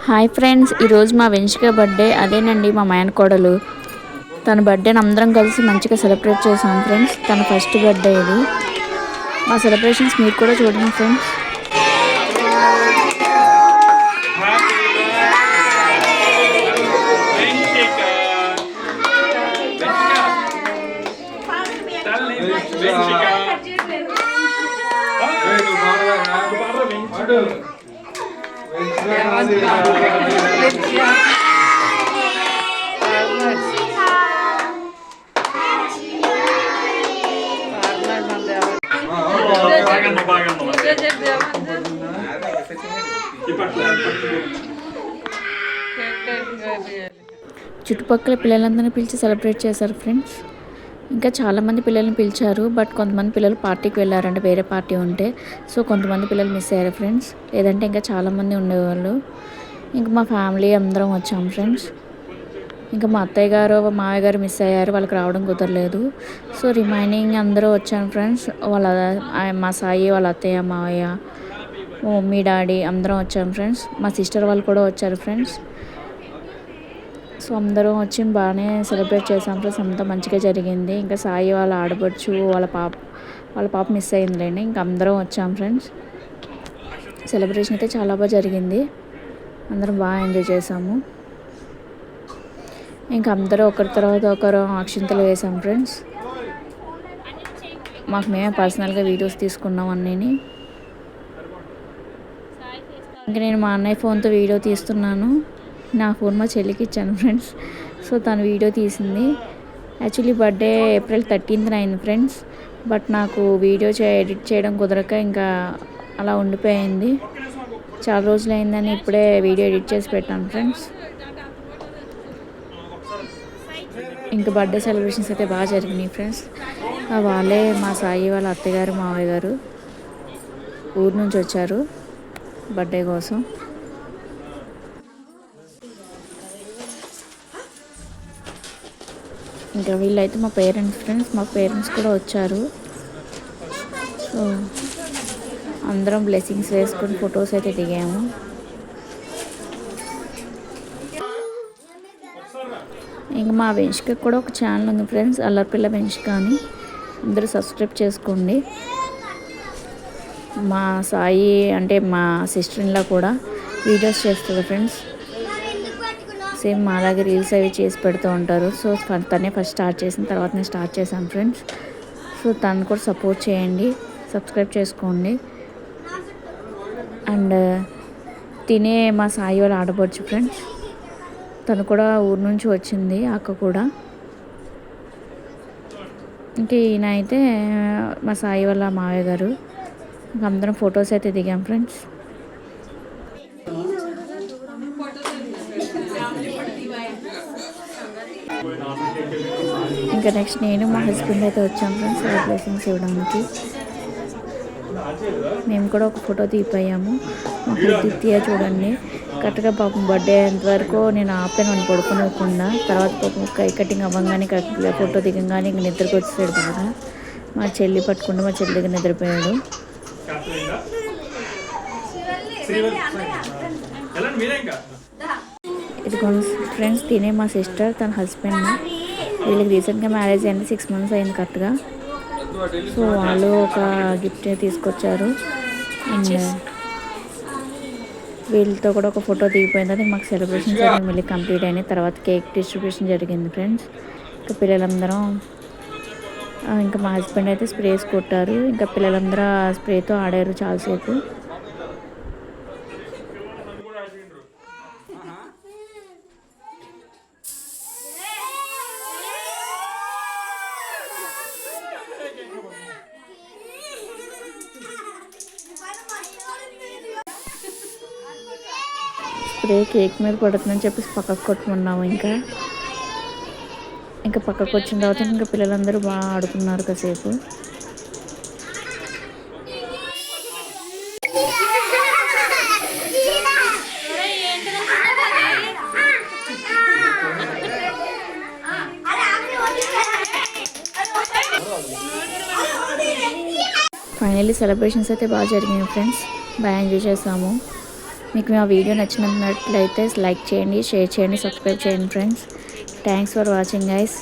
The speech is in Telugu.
హాయ్ ఫ్రెండ్స్, ఈరోజు మా వెంచిక బర్త్డే. అదేనండి మా మేనకోడలు. తన బర్త్డేని అందరం కలిసి మంచిగా సెలబ్రేట్ చేసాం ఫ్రెండ్స్. తన ఫస్ట్ బర్త్డే ఇది. మా సెలబ్రేషన్స్ మీరు కూడా చూడండి ఫ్రెండ్స్. చుట్టుపక్కల పిల్లలందరినీ పిలిచి సెలబ్రేట్ చేశారు ఫ్రెండ్స్. ఇంకా చాలామంది పిల్లల్ని పిలిచారు. బట్ కొంతమంది పిల్లలు పార్టీకి వెళ్ళారంటే వేరే పార్టీ ఉంటే. సో కొంతమంది పిల్లలు మిస్ అయ్యారు ఫ్రెండ్స్. లేదంటే ఇంకా చాలామంది ఉండేవాళ్ళు. ఇంకా మా ఫ్యామిలీ అందరం వచ్చాం ఫ్రెండ్స్. ఇంకా మా అత్తయ్య గారు మావయ్య గారు మిస్ అయ్యారు, వాళ్ళకి రావడం కుదరలేదు. సో రిమైనింగ్ అందరూ వచ్చాను ఫ్రెండ్స్. మా సాయి వాళ్ళ అత్తయ్య మావయ్య మమ్మీ డాడీ అందరం వచ్చాం ఫ్రెండ్స్. మా సిస్టర్ వాళ్ళు కూడా వచ్చారు ఫ్రెండ్స్. సో అందరం వచ్చి బాగానే సెలబ్రేట్ చేసాం ఫ్రెండ్స్. అంతా మంచిగా జరిగింది. ఇంకా సాయి వాళ్ళ ఆడపడుచు వాళ్ళ పాప మిస్ అయిందిలేండి. ఇంకా అందరం వచ్చాం ఫ్రెండ్స్. సెలబ్రేషన్ అయితే చాలా బాగా జరిగింది. అందరం బాగా ఎంజాయ్ చేసాము. ఇంకా అందరూ ఒకరి తర్వాత ఒకరు అక్షింతలు వేసాం ఫ్రెండ్స్. మాకు మేమే పర్సనల్గా వీడియోస్ తీసుకున్నాం అన్నీ. ఇంకా నేను మా అన్నయ్య ఫోన్తో వీడియో తీస్తున్నాను. నా ఫోన్ మా చెల్లికి ఇచ్చాను ఫ్రెండ్స్. సో తను వీడియో తీసింది. యాక్చువల్లీ బర్త్డే ఏప్రిల్ 13th అయింది ఫ్రెండ్స్. బట్ నాకు వీడియో ఎడిట్ చేయడం కుదరక ఇంకా అలా ఉండిపోయింది. చాలా రోజులు అయిందని ఇప్పుడే వీడియో ఎడిట్ చేసి పెట్టాను ఫ్రెండ్స్. ఇంకా బర్త్డే సెలబ్రేషన్స్ అయితే బాగా జరిగినాయి ఫ్రెండ్స్. వాళ్ళే మా సాయి వాళ్ళ అత్తగారు మావయ్య గారు ఊరు నుంచి వచ్చారు బర్త్డే కోసం. ఇంకా వీళ్ళైతే మా పేరెంట్స్ ఫ్రెండ్స్. మా పేరెంట్స్ కూడా వచ్చారు. సో అందరం బ్లెస్సింగ్స్ వేసుకొని ఫొటోస్ అయితే దిగాము. ఇంకా మా వెంచిక కూడా ఒక ఛానల్ ఉంది ఫ్రెండ్స్, అల్లరిపిల్ల వెంచిక అని. అందరూ సబ్స్క్రైబ్ చేసుకోండి. మా సాయి అంటే మా సిస్టర్ ఇన్లా కూడా వీడియోస్ చేస్తుంది ఫ్రెండ్స్. సేమ్ మాలాగే రీల్స్ అవి చేసి పెడుతూ ఉంటారు. సో తనే ఫస్ట్ స్టార్ట్ చేసిన తర్వాత నేను స్టార్ట్ చేశాను ఫ్రెండ్స్. సో తను కూడా సపోర్ట్ చేయండి, సబ్స్క్రైబ్ చేసుకోండి. అండ్ తినే మా సాయి వాళ్ళు ఆడపడుచు ఫ్రెండ్స్. తను కూడా ఊరు నుంచి వచ్చింది, అక్క కూడా. ఇంకా ఈయన అయితే మా సాయి వాళ్ళ మావయ్య గారు. ఇంకా అందరం ఫొటోస్ అయితే దిగాం ఫ్రెండ్స్. ఇంకా నెక్స్ట్ నేను మా హస్బెండ్ అయితే వచ్చాం ఫ్రెండ్స్ బ్లెస్సింగ్స్ ఇవ్వడానికి. మేము కూడా ఒక ఫోటో తీపోయాము. మా హృతిత్య చూడండి కరెక్ట్గా పాపం బర్త్డే అయ్యేంతవరకు నేను ఆపాను పడుకోనివ్వకుండా. తర్వాత పాపం కటింగ్ అవ్వగానే ఫోటో దిగంగానే ఇంక నిద్రకు వచ్చేసాడు బాగా. మా చెల్లి పట్టుకుంటే మా చెల్లి దగ్గర నిద్రపోయాడు. ఇది ఫ్రెండ్స్ తినే మా సిస్టర్, తన హస్బెండ్. వీళ్ళకి రీసెంట్గా మ్యారేజ్ అయింది, 6 months అయింది కరెక్ట్గా. సో వాళ్ళు ఒక గిఫ్ట్ తీసుకొచ్చారు. అండ్ వీళ్ళతో కూడా ఒక ఫోటో దిగిపోయింది. అది మాకు సెలబ్రేషన్స్ అనేవి మళ్ళీ కంప్లీట్ అయినాయి. తర్వాత కేక్ డిస్ట్రిబ్యూషన్ జరిగింది ఫ్రెండ్స్. ఇంకా పిల్లలందరం ఇంకా మా హస్బెండ్ అయితే స్ప్రేస్ కొట్టారు. ఇంకా పిల్లలందరూ స్ప్రేతో ఆడారు చాలాసేపు. స్ప్రే కేక్ మీద పడుతుందని చెప్పేసి పక్కకు కొట్టుకున్నాము. ఇంకా పక్కకు వచ్చిన తర్వాత ఇంకా పిల్లలందరూ బాగా ఆడుకున్నారు కాసేపు. ఫైనల్లీ సెలబ్రేషన్స్ అయితే బాగా జరిగాయి ఫ్రెండ్స్. బాగా ఎంజాయ్ చేసాము. మీకు మా వీడియో నచ్చినట్లయితే లైక్ చేయండి, షేర్ చేయండి, సబ్స్క్రైబ్ చేయండి friends. Thanks for watching guys.